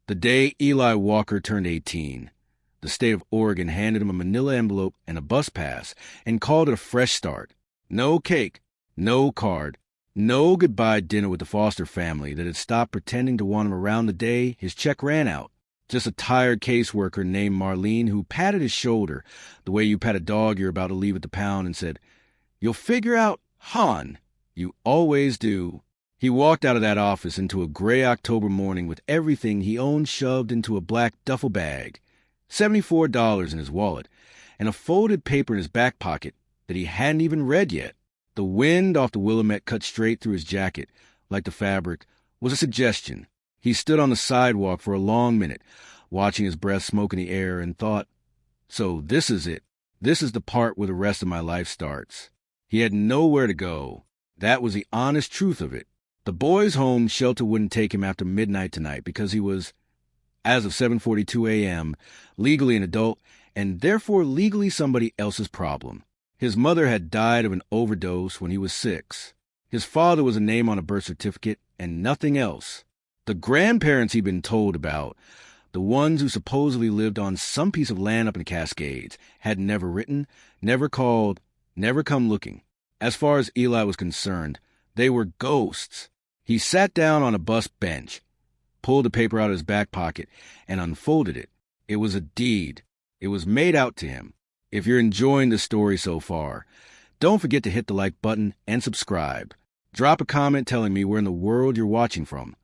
The day Eli Walker turned 18, the state of Oregon handed him a manila envelope and a bus pass and called it a fresh start. No cake, no card, no goodbye dinner with the foster family that had stopped pretending to want him around the day his check ran out. Just a tired caseworker named Marlene who patted his shoulder the way you pat a dog you're about to leave at the pound and said, "You'll figure out, hon. You always do." He walked out of that office into a gray October morning with everything he owned shoved into a black duffel bag, $74 in his wallet, and a folded paper in his back pocket that he hadn't even read yet. The wind off the Willamette cut straight through his jacket, like the fabric, was a suggestion. He stood on the sidewalk for a long minute, watching his breath smoke in the air, and thought, so this is it. This is the part where the rest of my life starts. He had nowhere to go. That was the honest truth of it. The boys' home shelter wouldn't take him after midnight tonight because he was, as of 7:42 a.m., legally an adult and therefore legally somebody else's problem. His mother had died of an overdose when he was 6. His father was a name on a birth certificate and nothing else. The grandparents he'd been told about, the ones who supposedly lived on some piece of land up in the Cascades, had never written, never called, never come looking. As far as Eli was concerned, they were ghosts. He sat down on a bus bench, pulled the paper out of his back pocket, and unfolded it. It was a deed. It was made out to him. If you're enjoying the story so far, don't forget to hit the like button and subscribe. Drop a comment telling me where in the world you're watching from.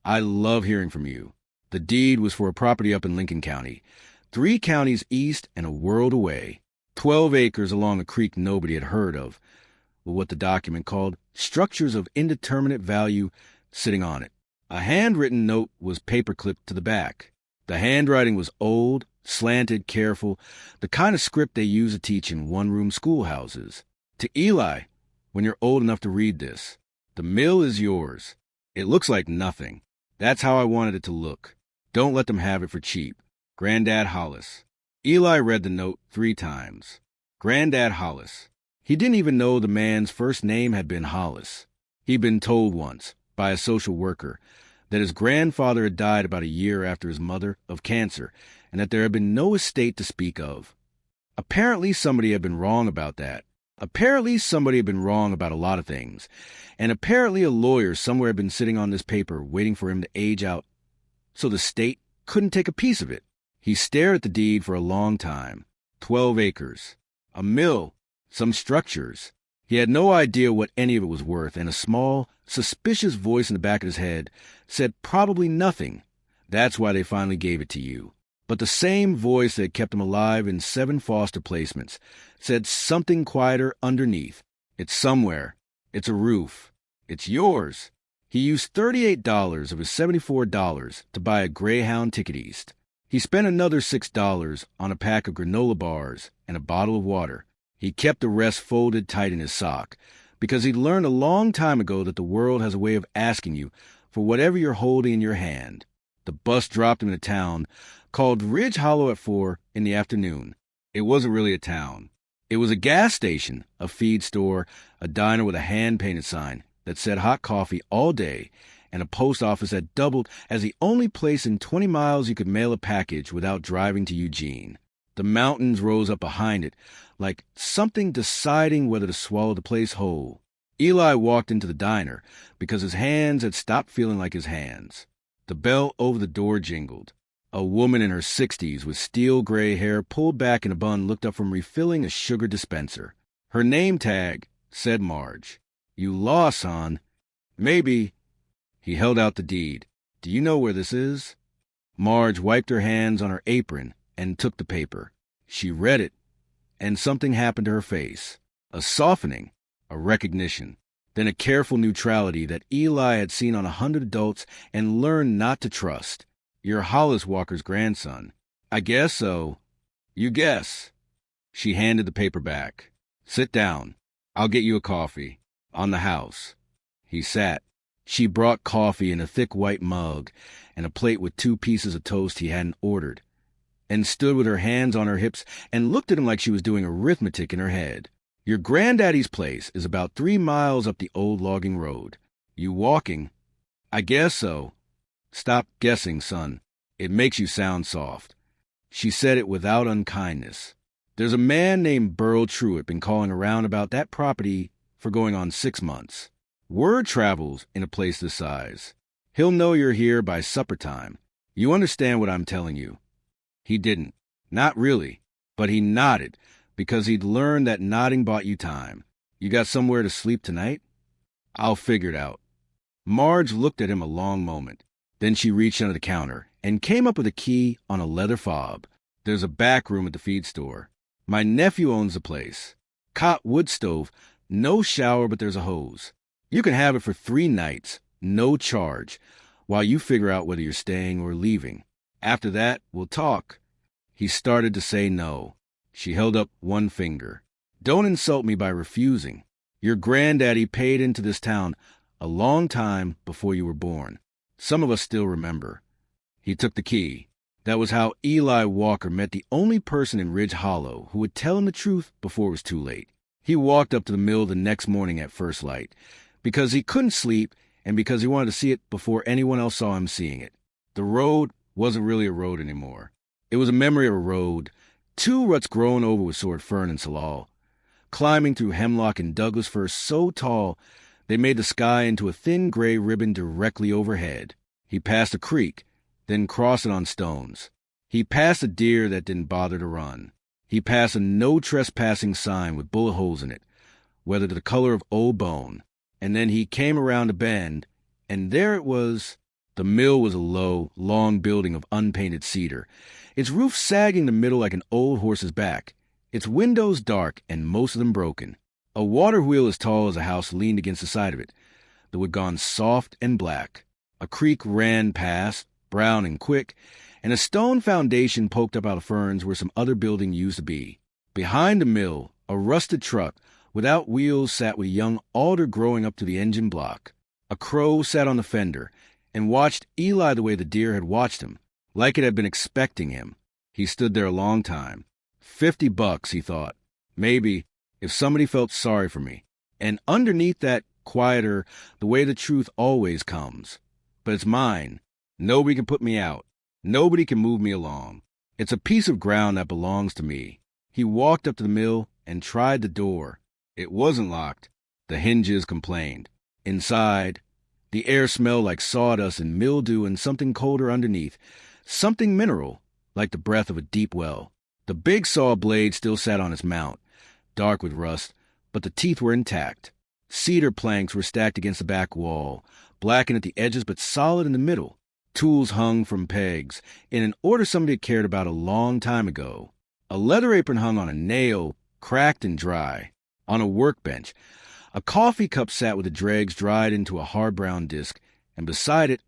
I love hearing from you. The deed was for a property up in Lincoln County, 3 counties east and a world away, 12 acres along a creek nobody had heard of, with what the document called structures of indeterminate value sitting on it. A handwritten note was paper-clipped to the back. The handwriting was old, slanted, careful, the kind of script they use to teach in one-room schoolhouses. To Eli, when you're old enough to read this, the mill is yours. It looks like nothing. That's how I wanted it to look. Don't let them have it for cheap. Granddad Hollis. Eli read the note 3 times. Granddad Hollis. He didn't even know the man's first name had been Hollis. He'd been told once, by a social worker, that his grandfather had died about a year after his mother of cancer, and that there had been no estate to speak of. Apparently somebody had been wrong about that. Apparently somebody had been wrong about a lot of things. And apparently a lawyer somewhere had been sitting on this paper waiting for him to age out so the state couldn't take a piece of it. He stared at the deed for a long time. 12 acres. A mill. Some structures. He had no idea what any of it was worth, and a small, suspicious voice in the back of his head said probably nothing. That's why they finally gave it to you. But the same voice that kept him alive in 7 foster placements said something quieter underneath. It's somewhere. It's a roof. It's yours. He used $38 of his $74 to buy a greyhound ticket east. He spent another $6 on a pack of granola bars and a bottle of water. He kept the rest folded tight in his sock, because he'd learned a long time ago that the world has a way of asking you for whatever you're holding in your hand. The bus dropped him in a town called Ridge Hollow at 4 in the afternoon. It wasn't really a town. It was a gas station, a feed store, a diner with a hand-painted sign that said hot coffee all day, and a post office that doubled as the only place in 20 miles you could mail a package without driving to Eugene. The mountains rose up behind it, like something deciding whether to swallow the place whole. Eli walked into the diner because his hands had stopped feeling like his hands. The bell over the door jingled. A woman in her 60s with steel gray hair pulled back in a bun looked up from refilling a sugar dispenser. Her name tag said Marge. "You lost, son." "Maybe." He held out the deed. "Do you know where this is?" Marge wiped her hands on her apron and took the paper. She read it, and something happened to her face. A softening, a recognition, then a careful neutrality that Eli had seen on 100 adults and learned not to trust. "You're Hollis Walker's grandson." "I guess so." "You guess." She handed the paper back. "Sit down. I'll get you a coffee. On the house." He sat. She brought coffee in a thick white mug and a plate with 2 pieces of toast he hadn't ordered, and stood with her hands on her hips and looked at him like she was doing arithmetic in her head. "Your granddaddy's place is about 3 miles up the old logging road. You walking?" "I guess so." "Stop guessing, son. It makes you sound soft. She said it without unkindness. There's a man named Burl Truitt been calling around about that property for going on 6 months. Word travels in a place this size. He'll know you're here by supper time. You understand what I'm telling you? He didn't. Not really. But he nodded, because he'd learned that nodding bought you time. You got somewhere to sleep tonight? I'll figure it out. Marge looked at him a long moment. Then she reached under the counter and came up with a key on a leather fob. There's a back room at the feed store. My nephew owns the place. Cot wood stove, no shower, but there's a hose. You can have it for 3 nights, no charge, while you figure out whether you're staying or leaving. After that, we'll talk. He started to say no. She held up one finger. Don't insult me by refusing. Your granddaddy paid into this town a long time before you were born. Some of us still remember. He took the key. That was how Eli Walker met the only person in Ridge Hollow who would tell him the truth before it was too late. He walked up to the mill the next morning at first light, because he couldn't sleep and because he wanted to see it before anyone else saw him seeing it. The road wasn't really a road anymore. It was a memory of a road, 2 ruts grown over with sword fern and salal, climbing through hemlock and Douglas fir so tall they made the sky into a thin gray ribbon directly overhead. He passed a creek, then crossed it on stones. He passed a deer that didn't bother to run. He passed a no trespassing sign with bullet holes in it, weathered to the color of old bone. And then he came around a bend, and there it was. The mill was a low, long building of unpainted cedar, its roof sagging in the middle like an old horse's back, its windows dark and most of them broken. A water wheel as tall as a house leaned against the side of it, the wood gone soft and black. A creek ran past, brown and quick, and a stone foundation poked up out of ferns where some other building used to be. Behind the mill, a rusted truck without wheels sat with young alder growing up to the engine block. A crow sat on the fender and watched Eli the way the deer had watched him, like it had been expecting him. He stood there a long time. $50, he thought. Maybe, if somebody felt sorry for me. And underneath that, quieter, the way the truth always comes. But it's mine. Nobody can put me out. Nobody can move me along. It's a piece of ground that belongs to me. He walked up to the mill and tried the door. It wasn't locked. The hinges complained. Inside, the air smelled like sawdust and mildew and something colder underneath, something mineral, like the breath of a deep well. The big saw blade still sat on its mount, dark with rust, but the teeth were intact. Cedar planks were stacked against the back wall, blackened at the edges but solid in the middle. Tools hung from pegs, in an order somebody had cared about a long time ago. A leather apron hung on a nail, cracked and dry. On a workbench, a coffee cup sat with the dregs dried into a hard brown disk, and beside it,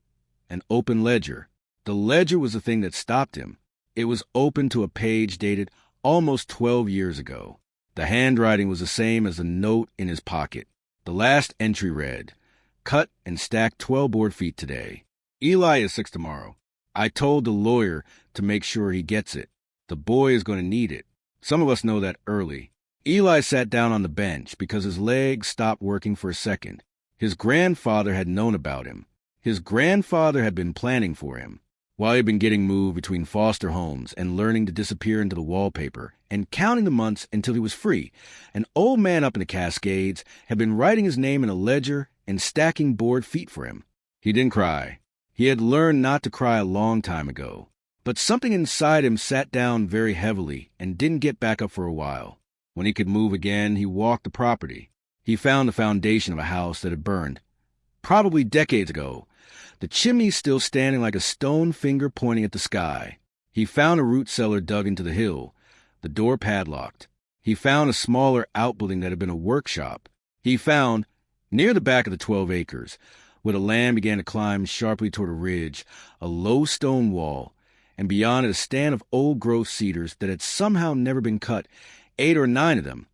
an open ledger. The ledger was the thing that stopped him. It was open to a page dated almost 12 years ago. The handwriting was the same as the note in his pocket. The last entry read, "Cut and stack 12 board feet today. Eli is 6 tomorrow. I told the lawyer to make sure he gets it. The boy is going to need it. Some of us know that early." Eli sat down on the bench because his legs stopped working for a second. His grandfather had known about him. His grandfather had been planning for him. While he had been getting moved between foster homes and learning to disappear into the wallpaper and counting the months until he was free, an old man up in the Cascades had been writing his name in a ledger and stacking board feet for him. He didn't cry. He had learned not to cry a long time ago. But something inside him sat down very heavily and didn't get back up for a while. When he could move again, he walked the property. He found the foundation of a house that had burned, probably decades ago, the chimney still standing like a stone finger pointing at the sky. He found a root cellar dug into the hill, the door padlocked. He found a smaller outbuilding that had been a workshop. He found, near the back of the 12 acres, where the land began to climb sharply toward a ridge, a low stone wall, and beyond it a stand of old-growth cedars that had somehow never been cut, 8 or 9 of them,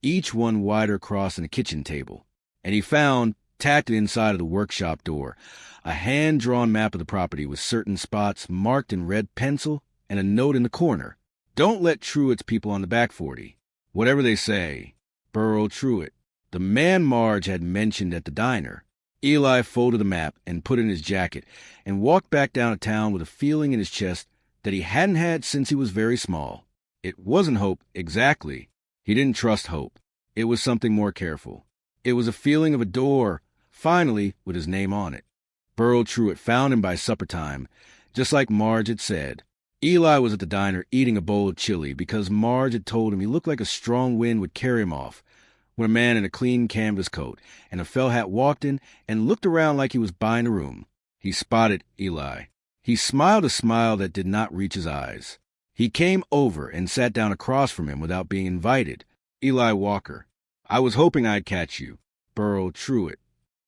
each one wider across than a kitchen table. And he found, tacked inside of the workshop door, a hand-drawn map of the property with certain spots marked in red pencil and a note in the corner. "Don't let Truitt's people on the back 40. Whatever they say. Burl Truitt, the man Marge had mentioned at the diner." Eli folded the map and put it in his jacket and walked back down to town with a feeling in his chest that he hadn't had since he was very small. It wasn't hope exactly. He didn't trust hope. It was something more careful. It was a feeling of a door, finally, with his name on it. Burl Truitt found him by supper time, just like Marge had said. Eli was at the diner eating a bowl of chili because Marge had told him he looked like a strong wind would carry him off when a man in a clean canvas coat and a felt hat walked in and looked around like he was buying a room. He spotted Eli. He smiled a smile that did not reach his eyes. He came over and sat down across from him without being invited. Eli Walker. I was hoping I'd catch you. Burl Truitt.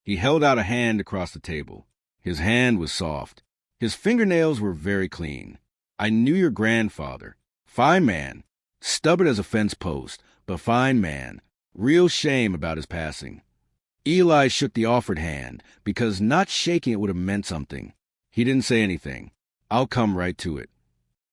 He held out a hand across the table. His hand was soft. His fingernails were very clean. I knew your grandfather. Fine man. Stubborn as a fence post, but fine man. Real shame about his passing. Eli shook the offered hand, because not shaking it would have meant something. He didn't say anything. I'll come right to it.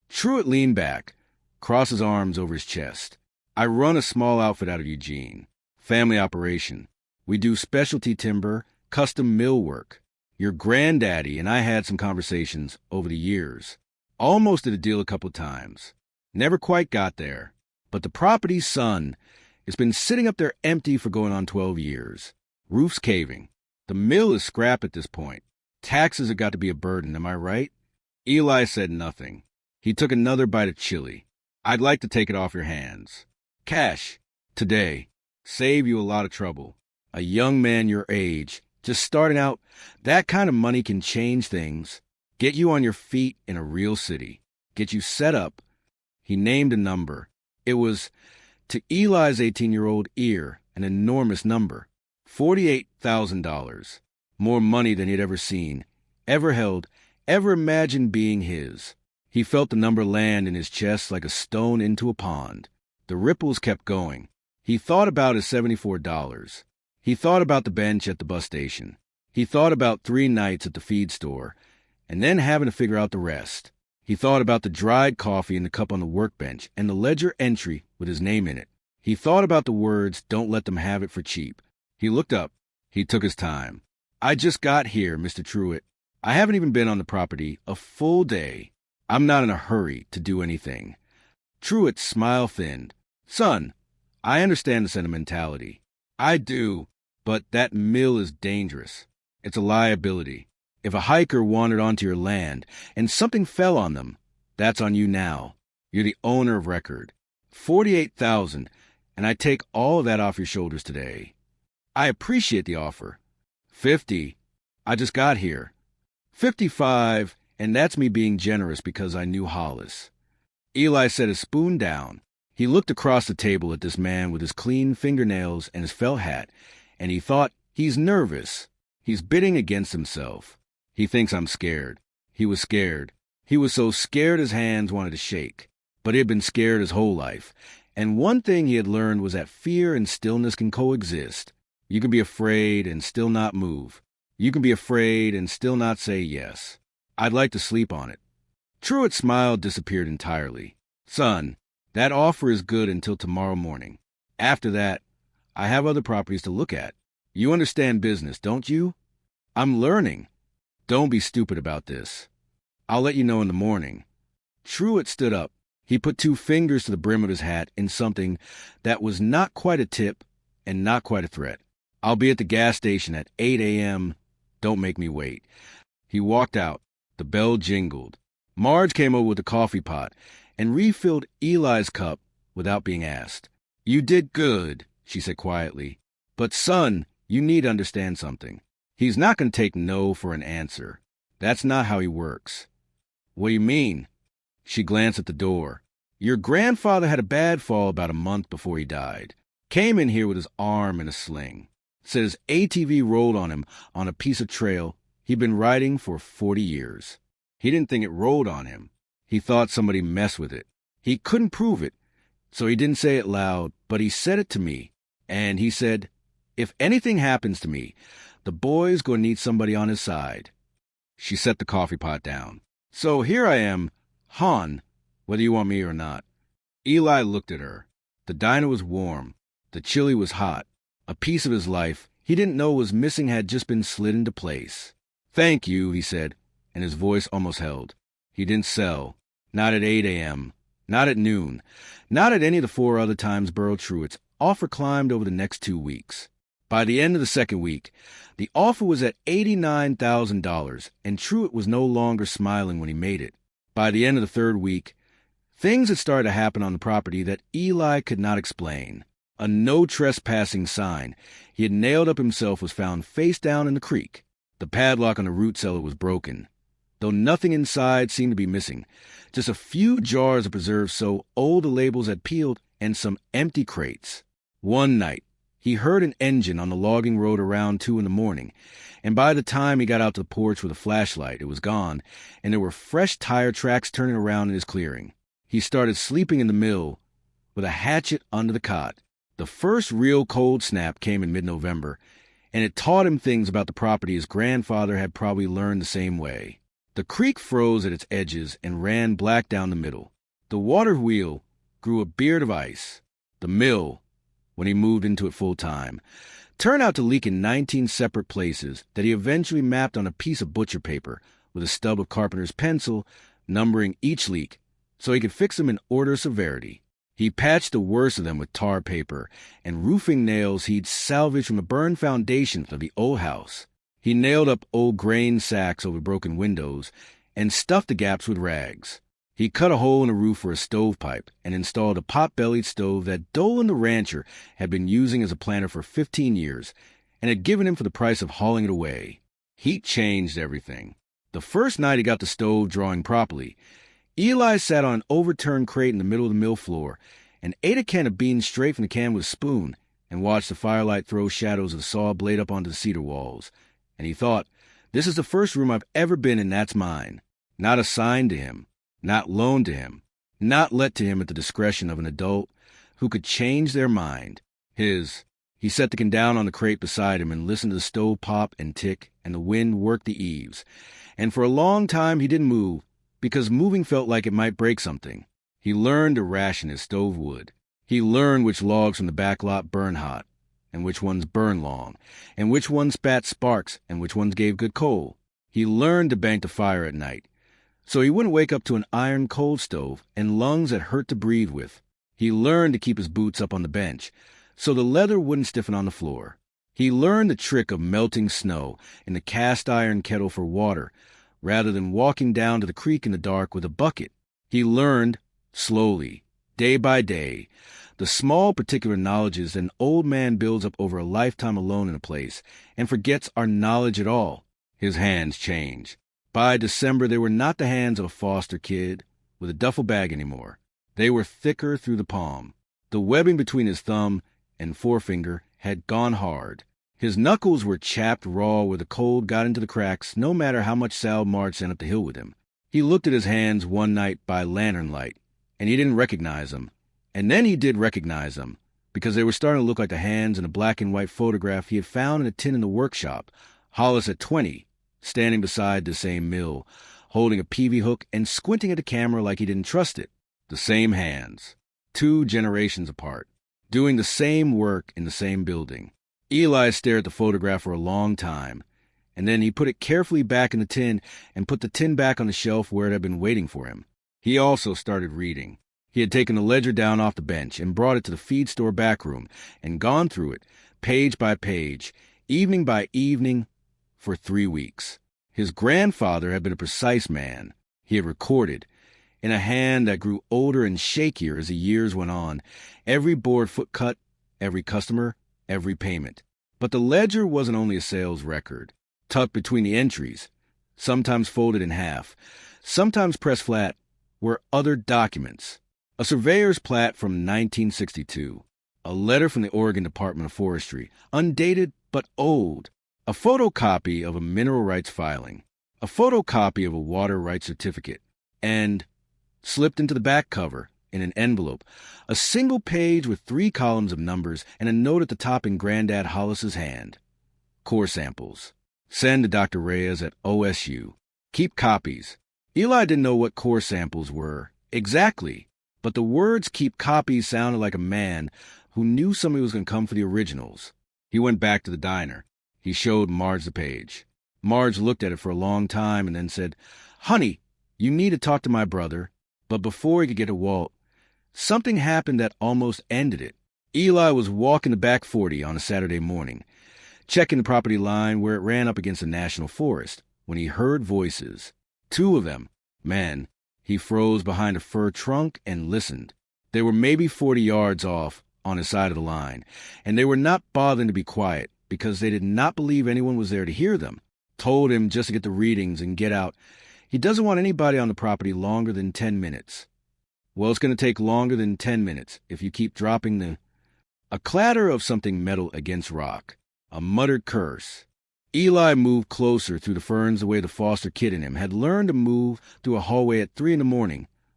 Truitt leaned back, crossed his arms over his chest. I run a small outfit out of Eugene. Family operation. We do specialty timber, custom mill work. Your granddaddy and I had some conversations over the years. Almost did a deal a couple of times. Never quite got there. But the property's son, it's been sitting up there empty for going on 12 years. Roof's caving. The mill is scrap at this point. Taxes have got to be a burden, am I right? Eli said nothing. He took another bite of chili. I'd like to take it off your hands. Cash. Today. Save you a lot of trouble. A young man your age, just starting out, that kind of money can change things. Get you on your feet in a real city. Get you set up. He named a number. It was, to Eli's 18-year-old ear, an enormous number. $48,000. More money than he'd ever seen, ever held, ever imagined being his. He felt the number land in his chest like a stone into a pond. The ripples kept going. He thought about his $74. He thought about the bench at the bus station. He thought about 3 nights at the feed store, and then having to figure out the rest. He thought about the dried coffee in the cup on the workbench and the ledger entry with his name in it. He thought about the words, "Don't let them have it for cheap." He looked up. He took his time. I just got here, Mr. Truitt. I haven't even been on the property a full day. I'm not in a hurry to do anything. Truitt's smile thinned. Son, I understand the sentimentality. I do, but that mill is dangerous. It's a liability. If a hiker wandered onto your land and something fell on them, that's on you now. You're the owner of record. 48,000, and I take all of that off your shoulders today. I appreciate the offer. 50. I just got here. 55, and that's me being generous because I knew Hollis. Eli set his spoon down. He looked across the table at this man with his clean fingernails and his felt hat, and he thought, he's nervous. He's bidding against himself. He thinks I'm scared. He was scared. He was so scared his hands wanted to shake. But he had been scared his whole life. And one thing he had learned was that fear and stillness can coexist. You can be afraid and still not move. You can be afraid and still not say yes. I'd like to sleep on it. Truitt's smile disappeared entirely. Son, that offer is good until tomorrow morning. After that, I have other properties to look at. You understand business, don't you? I'm learning. Don't be stupid about this. I'll let you know in the morning. Truitt stood up. He put 2 fingers to the brim of his hat in something that was not quite a tip and not quite a threat. I'll be at the gas station at 8 a.m. Don't make me wait. He walked out. The bell jingled. Marge came over with a coffee pot and refilled Eli's cup without being asked. You did good, she said quietly. But son, you need to understand something. He's not going to take no for an answer. That's not how he works. What do you mean? She glanced at the door. Your grandfather had a bad fall about a month before he died. Came in here with his arm in a sling. Said his ATV rolled on him on a piece of trail he'd been riding for 40 years. He didn't think it rolled on him. He thought somebody messed with it. He couldn't prove it, so he didn't say it loud, but he said it to me. And he said, if anything happens to me, the boy's going to need somebody on his side. She set the coffee pot down. So here I am, Han, whether you want me or not. Eli looked at her. The diner was warm. The chili was hot. A piece of his life he didn't know was missing had just been slid into place. "Thank you," he said, and his voice almost held. He didn't sell. Not at 8 a.m. Not at noon. Not at any of the 4 other times Burl Truitt's offer climbed over the next 2 weeks. By the end of the second week, the offer was at $89,000, and Truitt was no longer smiling when he made it. By the end of the third week, things had started to happen on the property that Eli could not explain. A no trespassing sign he had nailed up himself was found face down in the creek. The padlock on the root cellar was broken, though nothing inside seemed to be missing. Just a few jars of preserved so old the labels had peeled and some empty crates. One night, he heard an engine on the logging road around 2 in the morning, and by the time he got out to the porch with a flashlight, it was gone, and there were fresh tire tracks turning around in his clearing. He started sleeping in the mill with a hatchet under the cot. The first real cold snap came in mid-November, and it taught him things about the property his grandfather had probably learned the same way. The creek froze at its edges and ran black down the middle. The water wheel grew a beard of ice. The mill, when he moved into it full time, turned out to leak in 19 separate places that he eventually mapped on a piece of butcher paper with a stub of carpenter's pencil, numbering each leak so he could fix them in order of severity. He patched the worst of them with tar paper and roofing nails he'd salvaged from the burned foundations of the old house. He nailed up old grain sacks over broken windows and stuffed the gaps with rags. He cut a hole in the roof for a stovepipe and installed a pot-bellied stove that Dolan the rancher had been using as a planter for 15 years and had given him for the price of hauling it away. Heat changed everything. The first night he got the stove drawing properly, Eli sat on an overturned crate in the middle of the mill floor and ate a can of beans straight from the can with a spoon and watched the firelight throw shadows of the saw blade up onto the cedar walls. And he thought, "This is the first room I've ever been in that's mine. Not assigned to him. Not loaned to him, not let to him at the discretion of an adult who could change their mind. His." He set the can down on the crate beside him and listened to the stove pop and tick and the wind work the eaves. And for a long time he didn't move, because moving felt like it might break something. He learned to ration his stove wood. He learned which logs from the back lot burn hot, and which ones burn long, and which ones spat sparks, and which ones gave good coal. He learned to bank the fire at night, so he wouldn't wake up to an iron cold stove and lungs that hurt to breathe with. He learned to keep his boots up on the bench, so the leather wouldn't stiffen on the floor. He learned the trick of melting snow in the cast iron kettle for water, rather than walking down to the creek in the dark with a bucket. He learned, slowly, day by day, the small particular knowledges that an old man builds up over a lifetime alone in a place, and forgets our knowledge at all. His hands change. By December, they were not the hands of a foster kid with a duffel bag anymore. They were thicker through the palm. The webbing between his thumb and forefinger had gone hard. His knuckles were chapped raw where the cold got into the cracks, no matter how much Sal Marge sent up the hill with him. He looked at his hands one night by lantern light, and he didn't recognize them. And then he did recognize them, because they were starting to look like the hands in a black and white photograph he had found in a tin in the workshop, Hollis at 20, standing beside the same mill, holding a peavy hook and squinting at the camera like he didn't trust it. The same hands, 2 generations apart, doing the same work in the same building. Eli stared at the photograph for a long time, and then he put it carefully back in the tin and put the tin back on the shelf where it had been waiting for him. He also started reading. He had taken the ledger down off the bench and brought it to the feed store back room and gone through it, page by page, evening by evening, for 3 weeks. His grandfather had been a precise man. He had recorded, in a hand that grew older and shakier as the years went on, every board foot cut, every customer, every payment. But the ledger wasn't only a sales record. Tucked between the entries, sometimes folded in half, sometimes pressed flat, were other documents. A surveyor's plat from 1962, a letter from the Oregon Department of Forestry, undated but old, a photocopy of a mineral rights filing, a photocopy of a water rights certificate, and, slipped into the back cover, in an envelope, a single page with 3 columns of numbers and a note at the top in Grandad Hollis's hand. Core samples. Send to Dr. Reyes at OSU. Keep copies. Eli didn't know what core samples were exactly, but the words "keep copies" sounded like a man who knew somebody was going to come for the originals. He went back to the diner. He showed Marge the page. Marge looked at it for a long time and then said, "Honey, you need to talk to my brother." But before he could get to Walt, something happened that almost ended it. Eli was walking the back 40 on a Saturday morning, checking the property line where it ran up against a national forest, when he heard voices. Two of them, men. He froze behind a fir trunk and listened. They were maybe 40 yards off on his side of the line, and they were not bothering to be quiet because they did not believe anyone was there to hear them. Told him just to get the readings and get out. He doesn't want anybody on the property longer than 10 minutes. Well, it's going to take longer than 10 minutes if you keep dropping the... A clatter of something metal against rock. A muttered curse. Eli moved closer through the ferns the way the foster kid in him had learned to move through a hallway at 3 a.m.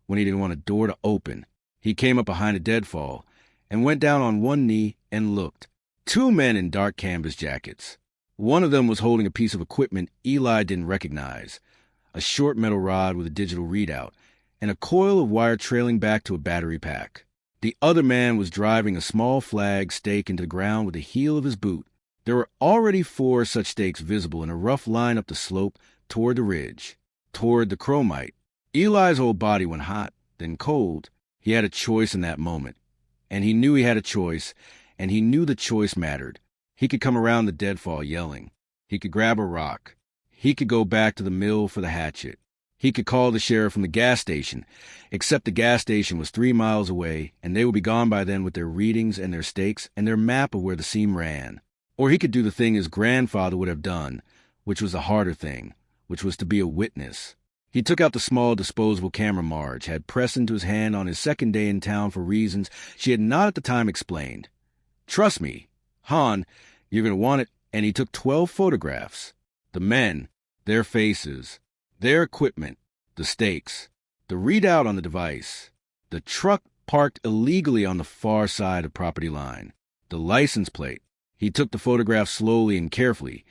when he didn't want a door to open. He came up behind a deadfall and went down on one knee and looked. Two men in dark canvas jackets. One of them was holding a piece of equipment Eli didn't recognize, a short metal rod with a digital readout, and a coil of wire trailing back to a battery pack. The other man was driving a small flag stake into the ground with the heel of his boot. There were already 4 such stakes visible in a rough line up the slope toward the ridge, toward the chromite. Eli's whole body went hot, then cold. He had a choice in that moment, and he knew he had a choice, and he knew the choice mattered. He could come around the deadfall yelling. He could grab a rock. He could go back to the mill for the hatchet. He could call the sheriff from the gas station, except the gas station was 3 miles away, and they would be gone by then with their readings and their stakes and their map of where the seam ran. Or he could do the thing his grandfather would have done, which was the harder thing, which was to be a witness. He took out the small disposable camera Marge had pressed into his hand on his second day in town for reasons she had not at the time explained. "Trust me, Hon, you're going to want it," and he took 12 photographs. The men, their faces, their equipment, the stakes, the readout on the device, the truck parked illegally on the far side of property line, the license plate. He took the photograph slowly and carefully,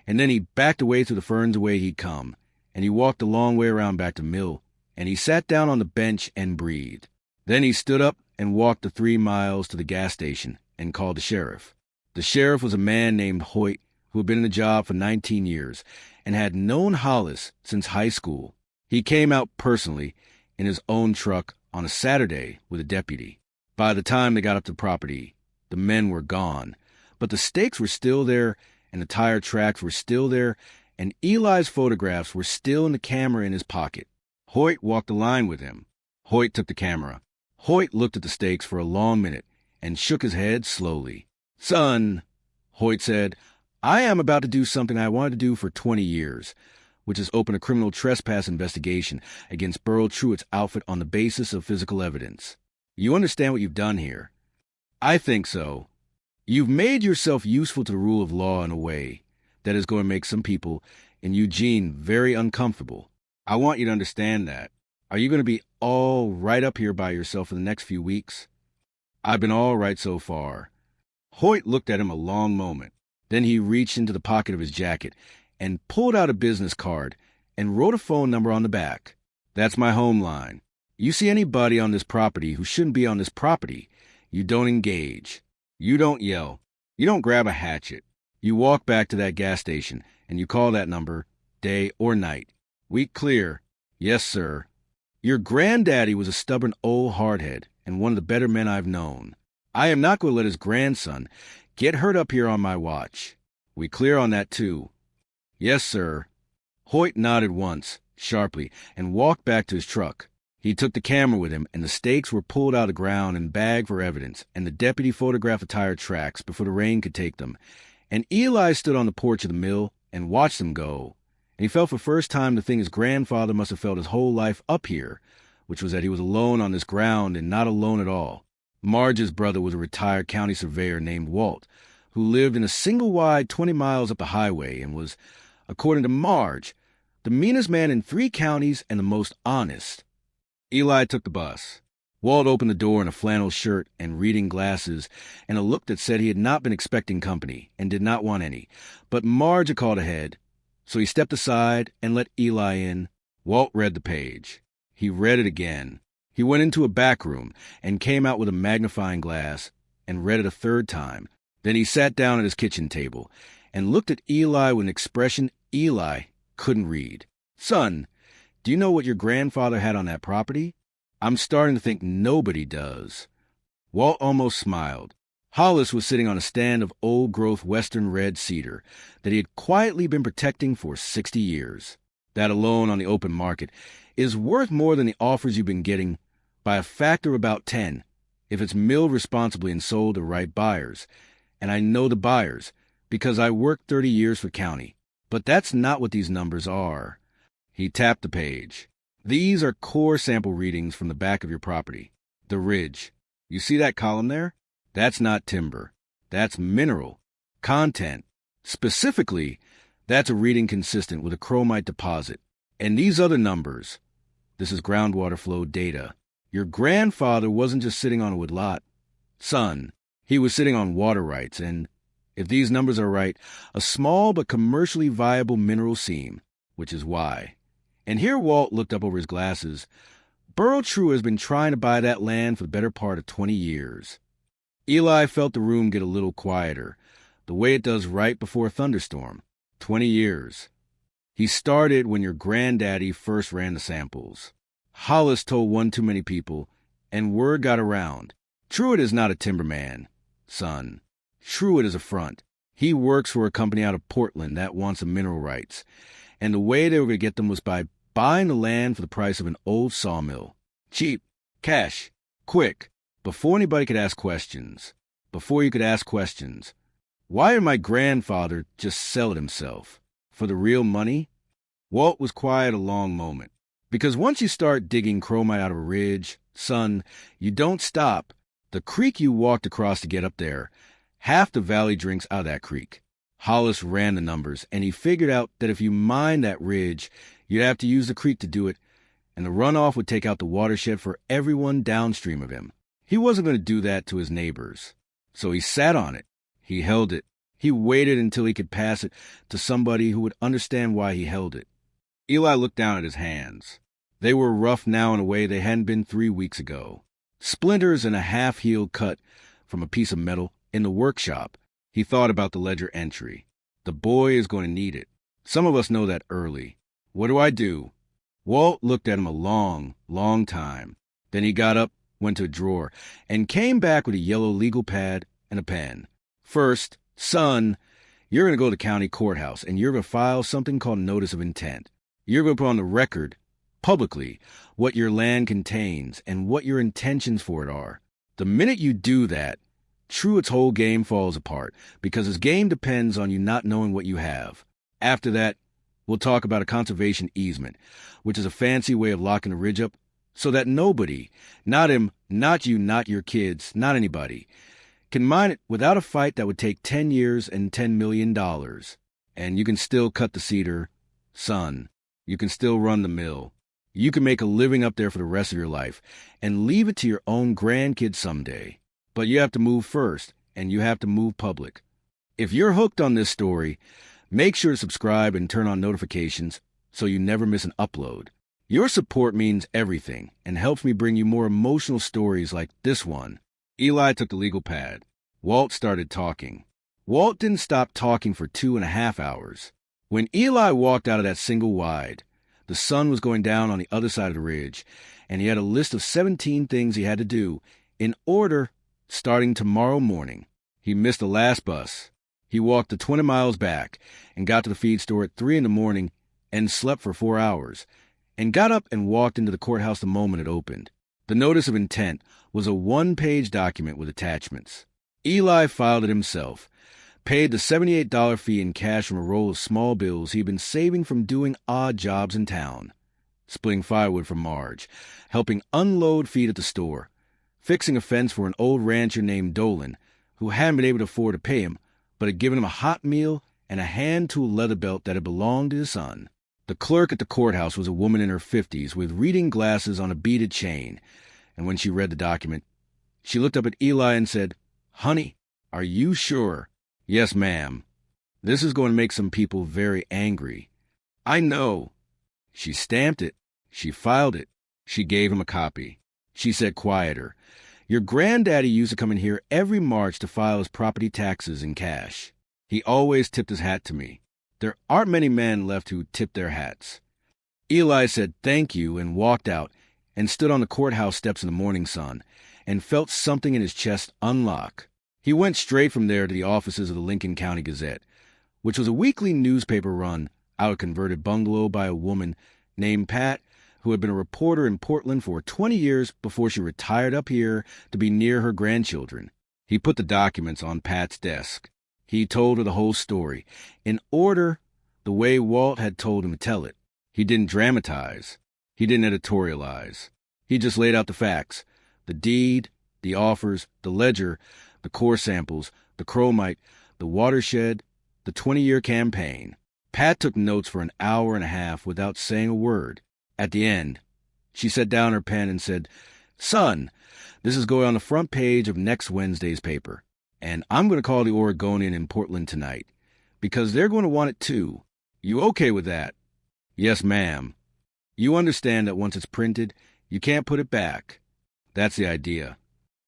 and then he backed away through the ferns the way he'd come, and he walked a long way around back to mill, and he sat down on the bench and breathed. Then he stood up and walked the 3 miles to the gas station and called the sheriff. The sheriff was a man named Hoyt who had been in the job for 19 years and had known Hollis since high school. He came out personally in his own truck on a Saturday with a deputy. By the time they got up to the property, the men were gone, but the stakes were still there, and the tire tracks were still there, and Eli's photographs were still in the camera in his pocket. Hoyt walked the line with him. Hoyt took the camera. Hoyt looked at the stakes for a long minute and shook his head slowly. "Son," Hoyt said, "I am about to do something I wanted to do for 20 years, which is open a criminal trespass investigation against Burl Truett's outfit on the basis of physical evidence. You understand what you've done here?" "I think so. You've made yourself useful to the rule of law in a way that is going to make some people in Eugene very uncomfortable. I want you to understand that. Are you going to be all right up here by yourself for the next few weeks?" "I've been all right so far." Hoyt looked at him a long moment. Then he reached into the pocket of his jacket and pulled out a business card and wrote a phone number on the back. "That's my home line. You see anybody on this property who shouldn't be on this property, you don't engage. You don't yell. You don't grab a hatchet. You walk back to that gas station, and you call that number, day or night. We clear." "Yes, sir." "Your granddaddy was a stubborn old hardhead and one of the better men I've known. I am not going to let his grandson get hurt up here on my watch. We clear on that, too?" "Yes, sir." Hoyt nodded once, sharply, and walked back to his truck. He took the camera with him, and the stakes were pulled out of the ground and bagged for evidence, and the deputy photographed the tire tracks before the rain could take them. And Eli stood on the porch of the mill and watched them go. And he felt for the first time the thing his grandfather must have felt his whole life up here, which was that he was alone on this ground and not alone at all. Marge's brother was a retired county surveyor named Walt, who lived in a single-wide 20 miles up the highway and was, according to Marge, the meanest man in 3 counties and the most honest. Eli took the bus. Walt opened the door in a flannel shirt and reading glasses and a look that said he had not been expecting company and did not want any, but Marge had called ahead, so he stepped aside and let Eli in. Walt read the page. He read it again. He went into a back room and came out with a magnifying glass and read it a third time. Then he sat down at his kitchen table and looked at Eli with an expression Eli couldn't read. "Son, do you know what your grandfather had on that property? I'm starting to think nobody does." Walt almost smiled. Hollis was sitting on a stand of old-growth western red cedar that he had quietly been protecting for 60 years. That alone on the open market is worth more than the offers you've been getting by a factor of about 10 if it's milled responsibly and sold to right buyers. And I know the buyers because I worked 30 years for county. But that's not what these numbers are. He tapped the page. These are core sample readings from the back of your property. The ridge. You see that column there? That's not timber. That's mineral. Content. Specifically, that's a reading consistent with a chromite deposit. And these other numbers, this is groundwater flow data. Your grandfather wasn't just sitting on a woodlot. Son, he was sitting on water rights, and if these numbers are right, a small but commercially viable mineral seam, which is why. And here Walt looked up over his glasses. Burl True has been trying to buy that land for the better part of 20 years. Eli felt the room get a little quieter, the way it does right before a thunderstorm. 20 years. He started when your granddaddy first ran the samples. Hollis told one too many people, and word got around. Truitt is not a timberman, son. Truitt is a front. He works for a company out of Portland that wants some mineral rights, and the way they were going to get them was by buying the land for the price of an old sawmill. Cheap. Cash. Quick. Before anybody could ask questions. Before you could ask questions. Why did my grandfather just sell it himself? For the real money? Walt was quiet a long moment. Because once you start digging chromite out of a ridge, son, you don't stop. The creek you walked across to get up there, half the valley drinks out of that creek. Hollis ran the numbers, and he figured out that if you mined that ridge, you'd have to use the creek to do it, and the runoff would take out the watershed for everyone downstream of him. He wasn't going to do that to his neighbors. So he sat on it. He held it. He waited until he could pass it to somebody who would understand why he held it. Eli looked down at his hands. They were rough now in a way they hadn't been 3 weeks ago. Splinters and a half-healed cut from a piece of metal in the workshop. He thought about the ledger entry. The boy is going to need it. Some of us know that early. What do I do? Walt looked at him a long, long time. Then he got up, went to a drawer, and came back with a yellow legal pad and a pen. First, son, you're going to go to the county courthouse, and you're going to file something called notice of intent. You're going to put on the record, publicly, what your land contains and what your intentions for it are. The minute you do that, Truitt's whole game falls apart because his game depends on you not knowing what you have. After that, we'll talk about a conservation easement, which is a fancy way of locking the ridge up so that nobody, not him, not you, not your kids, not anybody, can mine it without a fight that would take 10 years and $10 million. And you can still cut the cedar. Son, you can still run the mill. You can make a living up there for the rest of your life and leave it to your own grandkids someday. But you have to move first, and you have to move public. If you're hooked on this story, make sure to subscribe and turn on notifications so you never miss an upload. Your support means everything and helps me bring you more emotional stories like this one. Eli took the legal pad. Walt started talking. Walt didn't stop talking for 2.5 hours. When Eli walked out of that single wide, the sun was going down on the other side of the ridge, and he had a list of 17 things he had to do in order starting tomorrow morning. He missed the last bus. He walked the 20 miles back and got to the feed store at 3 a.m. and slept for 4 hours and got up and walked into the courthouse the moment it opened. The notice of intent was a 1-page document with attachments. Eli filed it himself, paid the $78 fee in cash from a roll of small bills he'd been saving from doing odd jobs in town, splitting firewood for Marge, helping unload feed at the store, fixing a fence for an old rancher named Dolan, who hadn't been able to afford to pay him, but had given him a hot meal and a hand-tool leather belt that had belonged to his son. The clerk at the courthouse was a woman in her 50s with reading glasses on a beaded chain, and when she read the document, she looked up at Eli and said, "Honey, are you sure?" "Yes, ma'am. This is going to make some people very angry." "I know." She stamped it. She filed it. She gave him a copy. She said quieter, Your granddaddy used to come in here every March to file his property taxes in cash. He always tipped his hat to me. There aren't many men left who tip their hats. Eli said thank you and walked out and stood on the courthouse steps in the morning sun and felt something in his chest unlock. He went straight from there to the offices of the Lincoln County Gazette, which was a weekly newspaper run out of a converted bungalow by a woman named Pat, who had been a reporter in Portland for 20 years before she retired up here to be near her grandchildren. He put the documents on Pat's desk. He told her the whole story, in order the way Walt had told him to tell it. He didn't dramatize. He didn't editorialize. He just laid out the facts, the deed, the offers, the ledger, the core samples, the chromite, the watershed, the 20-year campaign. Pat took notes for an hour and a half without saying a word. At the end, she set down her pen and said, "Son, this is going on the front page of next Wednesday's paper. And I'm going to call the Oregonian in Portland tonight, because they're going to want it too. You okay with that?" "Yes, ma'am." "You understand that once it's printed, you can't put it back." "That's the idea."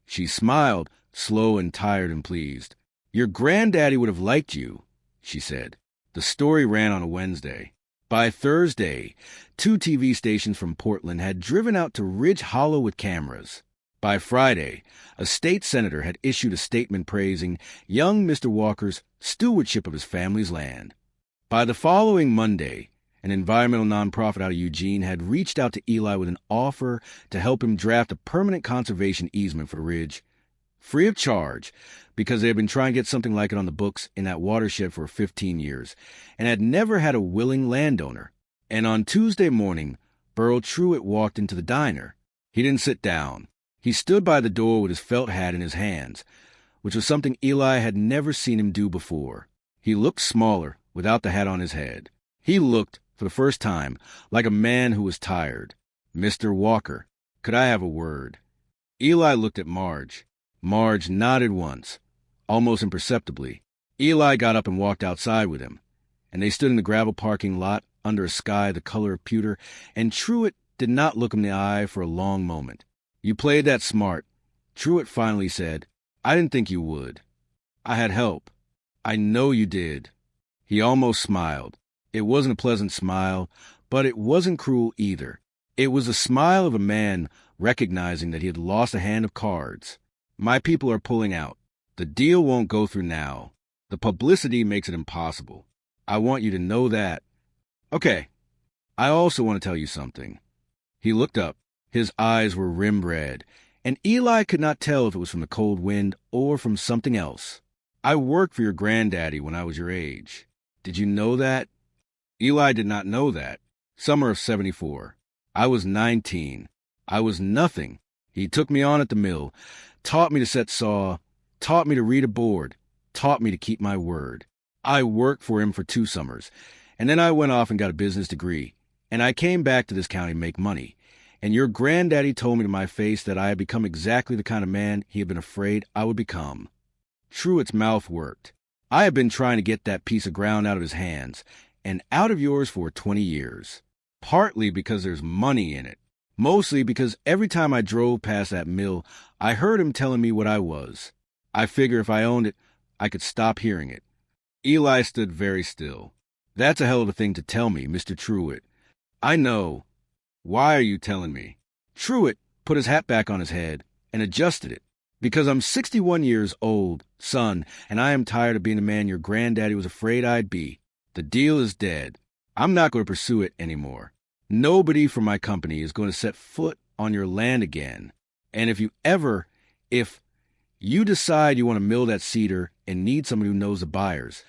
She smiled, slow and tired and pleased. "Your granddaddy would have liked you," she said. The story ran on a Wednesday. By Thursday, 2 TV stations from Portland had driven out to Ridge Hollow with cameras. By Friday, a state senator had issued a statement praising young Mr. Walker's stewardship of his family's land. By the following Monday, an environmental nonprofit out of Eugene had reached out to Eli with an offer to help him draft a permanent conservation easement for Ridge, free of charge, because they had been trying to get something like it on the books in that watershed for 15 years, and had never had a willing landowner. And on Tuesday morning, Burl Truitt walked into the diner. He didn't sit down. He stood by the door with his felt hat in his hands, which was something Eli had never seen him do before. He looked smaller without the hat on his head. He looked, for the first time, like a man who was tired. "Mr. Walker, could I have a word?" Eli looked at Marge. Marge nodded once, almost imperceptibly. Eli got up and walked outside with him, and they stood in the gravel parking lot under a sky the color of pewter, and Truitt did not look him in the eye for a long moment. "You played that smart," Truitt finally said. "I didn't think you would. I had help. I know you did." He almost smiled. It wasn't a pleasant smile, but it wasn't cruel either. It was the smile of a man recognizing that he had lost a hand of cards. "My people are pulling out. The deal won't go through now. The publicity makes it impossible. I want you to know that. Okay, I also want to tell you something." He looked up. His eyes were rim red, and Eli could not tell if it was from the cold wind or from something else. "I worked for your granddaddy when I was your age. Did you know that?" Eli did not know that. Summer of '74. I was 19. I was nothing. He took me on at the mill, taught me to set saw, taught me to read a board, taught me to keep my word. I worked for him for 2 summers, and then I went off and got a business degree, and I came back to this county to make money. And your granddaddy told me to my face that I had become exactly the kind of man he had been afraid I would become. Truitt's mouth worked. "I have been trying to get that piece of ground out of his hands, and out of yours for 20 years. Partly because there's money in it. Mostly because every time I drove past that mill, I heard him telling me what I was. I figure if I owned it, I could stop hearing it." Eli stood very still. "That's a hell of a thing to tell me, Mr. Truitt." "I know. Why are you telling me?" Truitt put his hat back on his head and adjusted it. "Because I'm 61 years old, son, and I am tired of being the man your granddaddy was afraid I'd be. The deal is dead. I'm not going to pursue it anymore. Nobody from my company is going to set foot on your land again. And if you decide you want to mill that cedar and need someone who knows the buyers,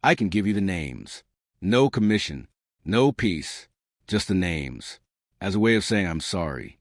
I can give you the names. No commission, no piece, just the names, as a way of saying I'm sorry."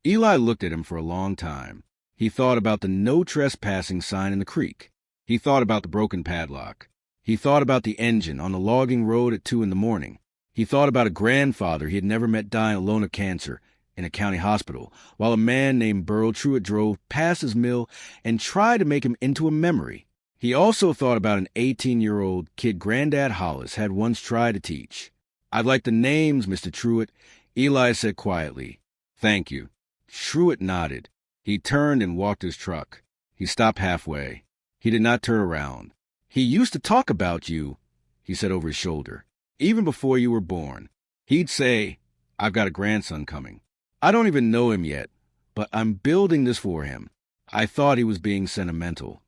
Eli looked at him for a long time. He thought about the no trespassing sign in the creek. He thought about the broken padlock. He thought about the engine on the logging road at 2 a.m. He thought about a grandfather he had never met dying alone of cancer in a county hospital, while a man named Burl Truitt drove past his mill and tried to make him into a memory. He also thought about an 18-year-old kid Granddad Hollis had once tried to teach. "I'd like the names, Mr. Truitt," Eli said quietly. "Thank you." Truitt nodded. He turned and walked to his truck. He stopped halfway. He did not turn around. "He used to talk about you," he said over his shoulder. "Even before you were born. He'd say, 'I've got a grandson coming. I don't even know him yet, but I'm building this for him.' I thought he was being sentimental."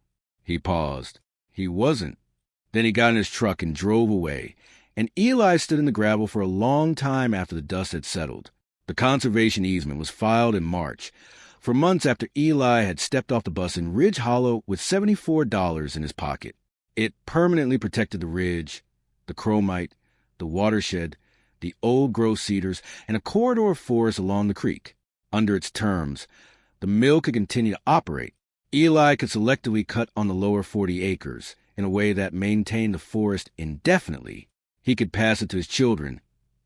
He paused. He wasn't. Then he got in his truck and drove away, and Eli stood in the gravel for a long time after the dust had settled. The conservation easement was filed in March, for months after Eli had stepped off the bus in Ridge Hollow with $74 in his pocket. It permanently protected the ridge, the chromite, the watershed, the old-growth cedars, and a corridor of forest along the creek. Under its terms, the mill could continue to operate. Eli could selectively cut on the lower 40 acres in a way that maintained the forest indefinitely. He could pass it to his children,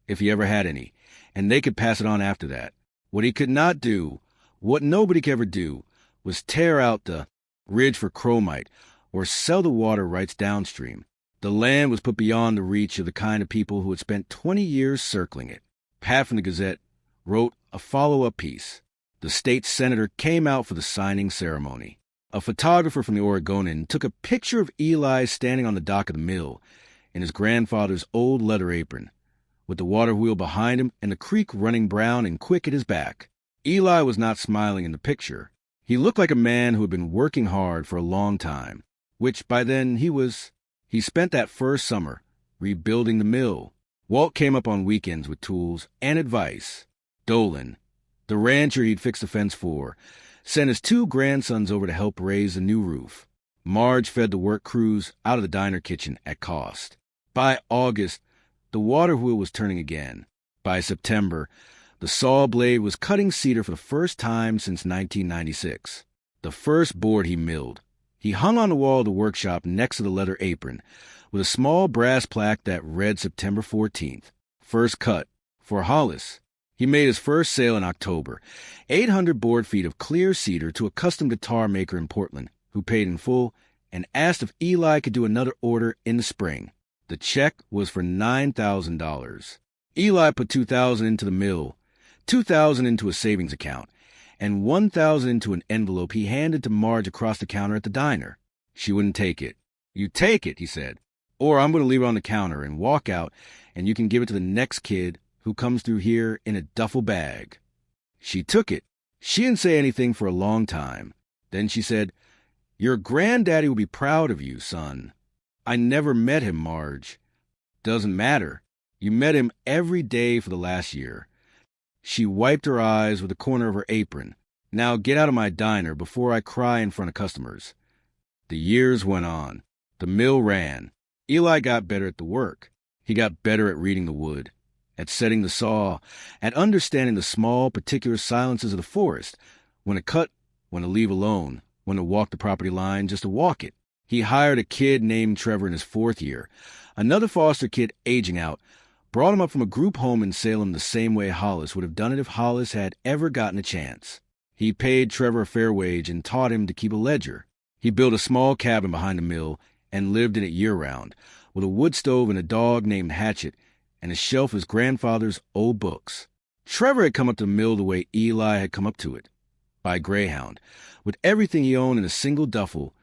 if he ever had any, and they could pass it on after that. What he could not do, what nobody could ever do, was tear out the ridge for chromite or sell the water rights downstream. The land was put beyond the reach of the kind of people who had spent 20 years circling it. Pat from the Gazette wrote a follow-up piece. The state senator came out for the signing ceremony. A photographer from the Oregonian took a picture of Eli standing on the dock of the mill in his grandfather's old leather apron, with the water wheel behind him and the creek running brown and quick at his back. Eli was not smiling in the picture. He looked like a man who had been working hard for a long time, which by then he was. He spent that first summer rebuilding the mill. Walt came up on weekends with tools and advice. Dolan, the rancher he'd fixed the fence for, sent his 2 grandsons over to help raise the new roof. Marge fed the work crews out of the diner kitchen at cost. By August, the water wheel was turning again. By September, the saw blade was cutting cedar for the first time since 1996. The first board he milled, he hung on the wall of the workshop next to the leather apron with a small brass plaque that read September 14th. First cut, for Hollis. He made his first sale in October, 800 board feet of clear cedar to a custom guitar maker in Portland, who paid in full and asked if Eli could do another order in the spring. The check was for $9,000. Eli put $2,000 into the mill, $2,000 into a savings account, and $1,000 into an envelope he handed to Marge across the counter at the diner. She wouldn't take it. "You take it," he said, "or I'm going to leave it on the counter and walk out, and you can give it to the next kid who comes through here in a duffel bag." She took it. She didn't say anything for a long time. Then she said, "Your granddaddy will be proud of you, son." "I never met him, Marge." "Doesn't matter. You met him every day for the last year." She wiped her eyes with the corner of her apron. "Now get out of my diner before I cry in front of customers." The years went on. The mill ran. Eli got better at the work. He got better at reading the wood, at setting the saw, at understanding the small, particular silences of the forest, when to cut, when to leave alone, when to walk the property line just to walk it. He hired a kid named Trevor in his 4th year, another foster kid aging out, brought him up from a group home in Salem the same way Hollis would have done it if Hollis had ever gotten a chance. He paid Trevor a fair wage and taught him to keep a ledger. He built a small cabin behind the mill and lived in it year-round, with a wood stove and a dog named Hatchet and a shelf of his grandfather's old books. Trevor had come up to the mill the way Eli had come up to it, by greyhound, with everything he owned in a single duffel,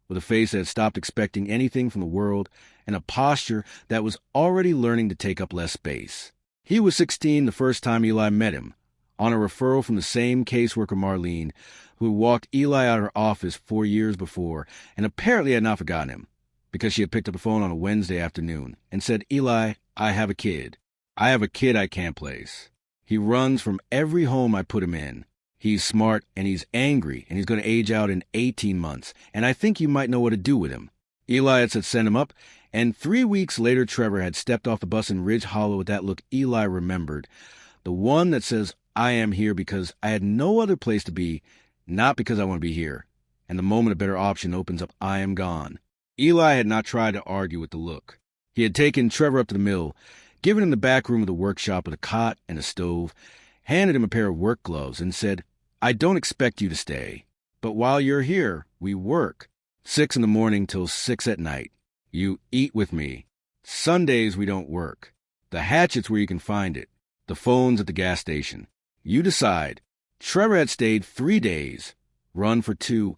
with a face that had stopped expecting anything from the world, and a posture that was already learning to take up less space. He was 16 the first time Eli met him, on a referral from the same caseworker Marlene, who had walked Eli out of her office 4 years before, and apparently had not forgotten him, because she had picked up the phone on a Wednesday afternoon and said, "Eli, I have a kid. I have a kid I can't place. He runs from every home I put him in. He's smart, and he's angry, and he's going to age out in 18 months, and I think you might know what to do with him." Eli had said send him up, and 3 weeks later Trevor had stepped off the bus in Ridge Hollow with that look Eli remembered, the one that says, "I am here because I had no other place to be, not because I want to be here, and the moment a better option opens up, I am gone." Eli had not tried to argue with the look. He had taken Trevor up to the mill, given him the back room of the workshop with a cot and a stove, handed him a pair of work gloves, and said, "I don't expect you to stay, but while you're here, we work. 6 in the morning till 6 at night. You eat with me. Sundays we don't work. The hatchet's where you can find it. The phone's at the gas station. You decide." Trevor had stayed 3 days, run for 2,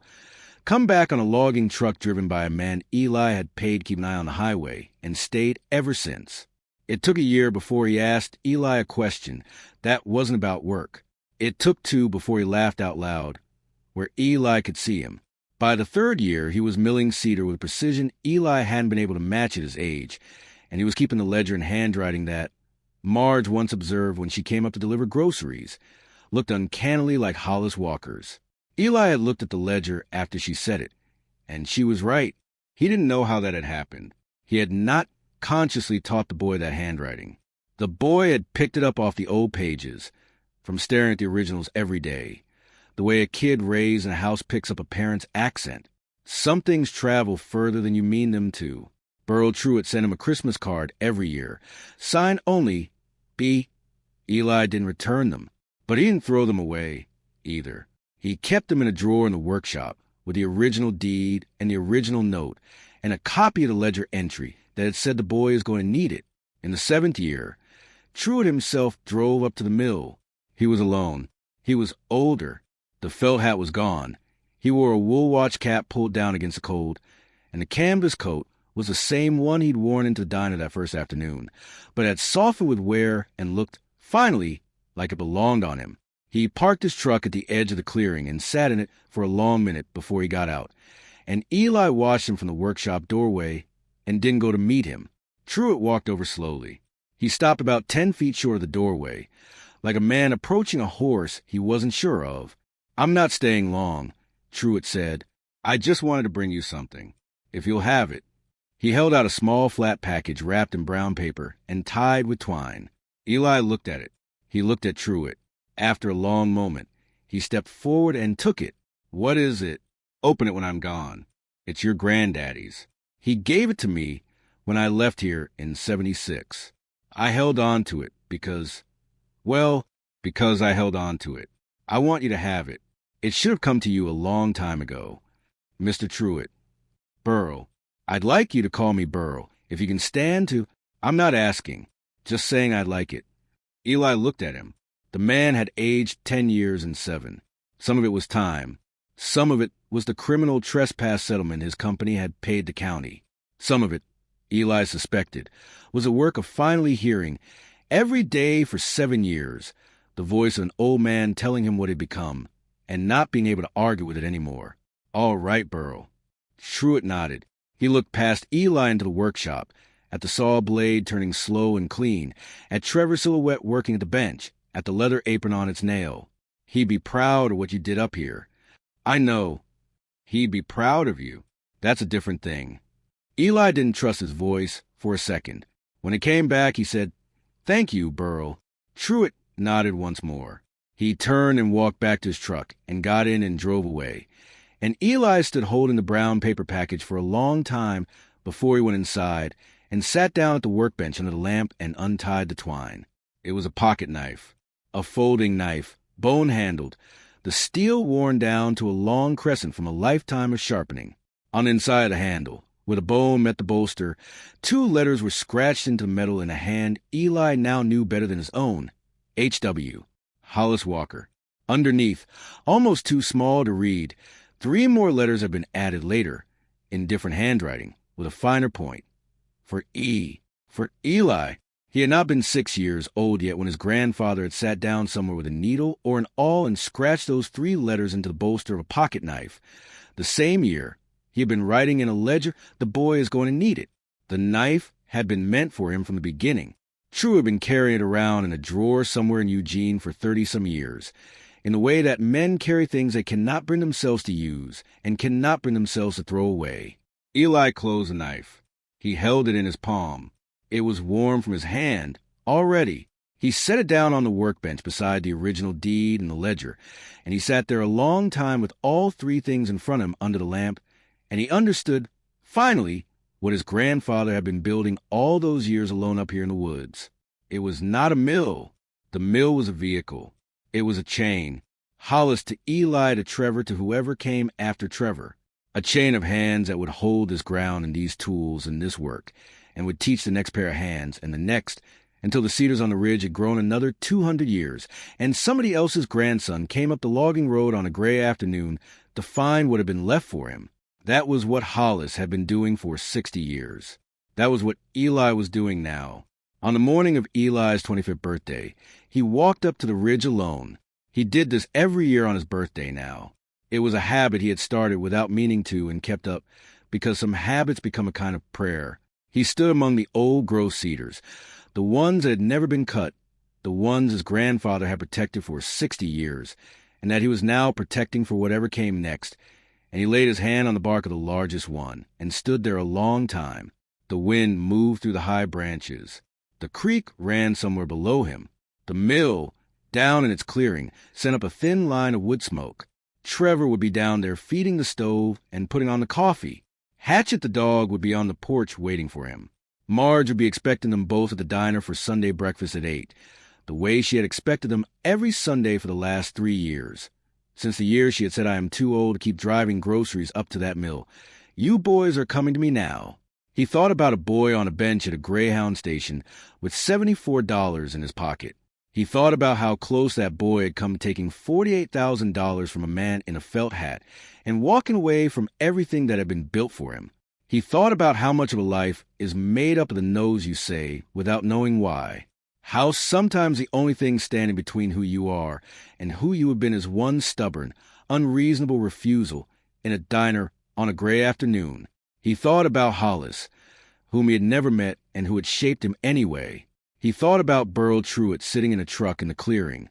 come back on a logging truck driven by a man Eli had paid to keep an eye on the highway, and stayed ever since. It took a year before he asked Eli a question that wasn't about work. It took 2 before he laughed out loud, where Eli could see him. By the 3rd year, he was milling cedar with precision Eli hadn't been able to match at his age, and he was keeping the ledger in handwriting that, Marge once observed when she came up to deliver groceries, looked uncannily like Hollis Walker's. Eli had looked at the ledger after she said it, and she was right. He didn't know how that had happened. He had not consciously taught the boy that handwriting. The boy had picked it up off the old pages, from staring at the originals every day, the way a kid raised in a house picks up a parent's accent. Some things travel further than you mean them to. Burl Truitt sent him a Christmas card every year, signed only B. Eli didn't return them, but he didn't throw them away, either. He kept them in a drawer in the workshop, with the original deed and the original note, and a copy of the ledger entry that had said the boy is going to need it. In the 7th year, Truitt himself drove up to the mill. He was alone. He was older. The felt hat was gone. He wore a wool watch cap pulled down against the cold, and the canvas coat was the same one he'd worn into the diner that first afternoon, but had softened with wear and looked, finally, like it belonged on him. He parked his truck at the edge of the clearing and sat in it for a long minute before he got out, and Eli watched him from the workshop doorway and didn't go to meet him. Truitt walked over slowly. He stopped about 10 feet short of the doorway, like a man approaching a horse he wasn't sure of. "I'm not staying long," Truitt said. "I just wanted to bring you something, if you'll have it." He held out a small flat package wrapped in brown paper and tied with twine. Eli looked at it. He looked at Truitt. After a long moment, he stepped forward and took it. "What is it?" "Open it when I'm gone. It's your granddaddy's. He gave it to me when I left here in 76. I held on to it because I held on to it. I want you to have it. It should have come to you a long time ago. Mr. Truitt. Burl. I'd like you to call me Burl, if you can stand to—" "I'm not asking, just saying I'd like it." Eli looked at him. The man had aged 10 years and 7. Some of it was time. Some of it was the criminal trespass settlement his company had paid the county. Some of it, Eli suspected, was a work of finally hearing, every day for 7 years, the voice of an old man telling him what he'd become, and not being able to argue with it anymore. "All right, Burl." Truitt nodded. He looked past Eli into the workshop, at the saw blade turning slow and clean, at Trevor's silhouette working at the bench, at the leather apron on its nail. "He'd be proud of what you did up here." "I know. He'd be proud of you. That's a different thing." Eli didn't trust his voice for a second. When it came back, he said, "Thank you, Burl." Truitt nodded once more. He turned and walked back to his truck and got in and drove away. And Eli stood holding the brown paper package for a long time before he went inside and sat down at the workbench under the lamp and untied the twine. It was a pocket knife, a folding knife, bone-handled, the steel worn down to a long crescent from a lifetime of sharpening. On the inside of the handle, where the bone met the bolster, 2 letters were scratched into the metal in a hand Eli now knew better than his own. H.W. Hollis Walker. Underneath, almost too small to read, 3 more letters had been added later, in different handwriting, with a finer point. For E. For Eli. He had not been 6 years old yet when his grandfather had sat down somewhere with a needle or an awl and scratched those 3 letters into the bolster of a pocket knife. The same year, he had been writing in a ledger, "The boy is going to need it." The knife had been meant for him from the beginning. True had been carrying it around in a drawer somewhere in Eugene for 30-some years, in the way that men carry things they cannot bring themselves to use and cannot bring themselves to throw away. Eli closed the knife. He held it in his palm. It was warm from his hand, already. He set it down on the workbench beside the original deed and the ledger, and he sat there a long time with all 3 things in front of him under the lamp, and he understood, finally, what his grandfather had been building all those years alone up here in the woods. It was not a mill. The mill was a vehicle. It was a chain. Hollis to Eli to Trevor to whoever came after Trevor. A chain of hands that would hold this ground and these tools and this work, and would teach the next pair of hands and the next, until the cedars on the ridge had grown another 200 years, and somebody else's grandson came up the logging road on a gray afternoon to find what had been left for him. That was what Hollis had been doing for 60 years. That was what Eli was doing now. On the morning of Eli's 25th birthday, he walked up to the ridge alone. He did this every year on his birthday now. It was a habit he had started without meaning to and kept up, because some habits become a kind of prayer. He stood among the old growth cedars, the ones that had never been cut, the ones his grandfather had protected for 60 years, and that he was now protecting for whatever came next, and he laid his hand on the bark of the largest one, and stood there a long time. The wind moved through the high branches. The creek ran somewhere below him. The mill, down in its clearing, sent up a thin line of wood smoke. Trevor would be down there feeding the stove and putting on the coffee. Hatchet the dog would be on the porch waiting for him. Marge would be expecting them both at the diner for Sunday breakfast at 8, the way she had expected them every Sunday for the last 3 years. Since the year she had said, "I am too old to keep driving groceries up to that mill. You boys are coming to me now." He thought about a boy on a bench at a greyhound station with $74 in his pocket. He thought about how close that boy had come to taking $48,000 from a man in a felt hat and walking away from everything that had been built for him. He thought about how much of a life is made up of the no's you say without knowing why. How sometimes the only thing standing between who you are and who you have been is one stubborn, unreasonable refusal in a diner on a gray afternoon. He thought about Hollis, whom he had never met and who had shaped him anyway. He thought about Burl Truitt sitting in a truck in the clearing,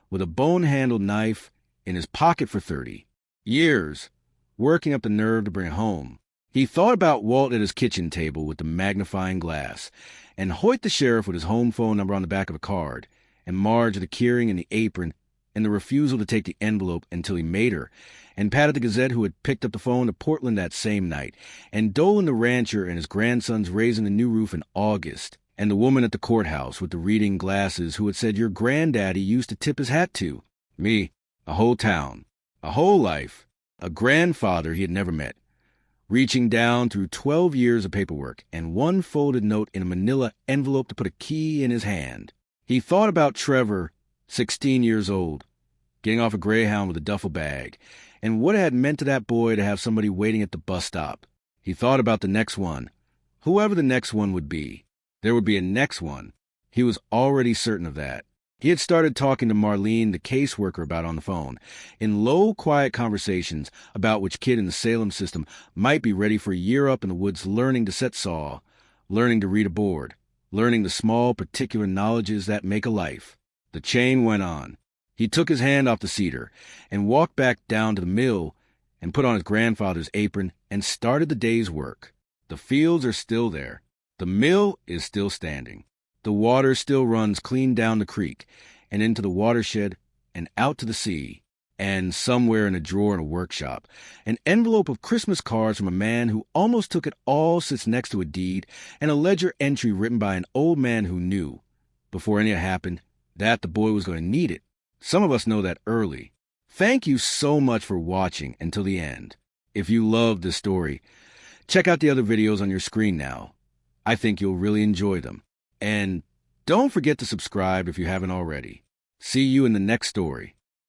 with a bone-handled knife in his pocket for 30 years, working up the nerve to bring it home. He thought about Walt at his kitchen table with the magnifying glass, and Hoyt the sheriff with his home phone number on the back of a card, and Marge the keyring in the apron, and the refusal to take the envelope until he made her, and Pat at the Gazette who had picked up the phone to Portland that same night, and Dolan the rancher and his grandsons raising the new roof in August, and the woman at the courthouse with the reading glasses who had said your granddaddy used to tip his hat to. Me, a whole town, a whole life, a grandfather he had never met, reaching down through 12 years of paperwork and one folded note in a manila envelope to put a key in his hand. He thought about Trevor, 16 years old, getting off a greyhound with a duffel bag, and what it had meant to that boy to have somebody waiting at the bus stop. He thought about the next one, whoever the next one would be. There would be a next one. He was already certain of that. He had started talking to Marlene, the caseworker, about on the phone, in low, quiet conversations about which kid in the Salem system might be ready for a year up in the woods learning to set saw, learning to read a board, learning the small, particular knowledges that make a life. The chain went on. He took his hand off the cedar and walked back down to the mill and put on his grandfather's apron and started the day's work. The fields are still there. The mill is still standing. The water still runs clean down the creek and into the watershed and out to the sea. And somewhere in a drawer in a workshop, an envelope of Christmas cards from a man who almost took it all sits next to a deed and a ledger entry written by an old man who knew, before any of it happened, that the boy was going to need it. Some of us know that early. Thank you so much for watching until the end. If you loved this story, check out the other videos on your screen now. I think you'll really enjoy them. And don't forget to subscribe if you haven't already. See you in the next story.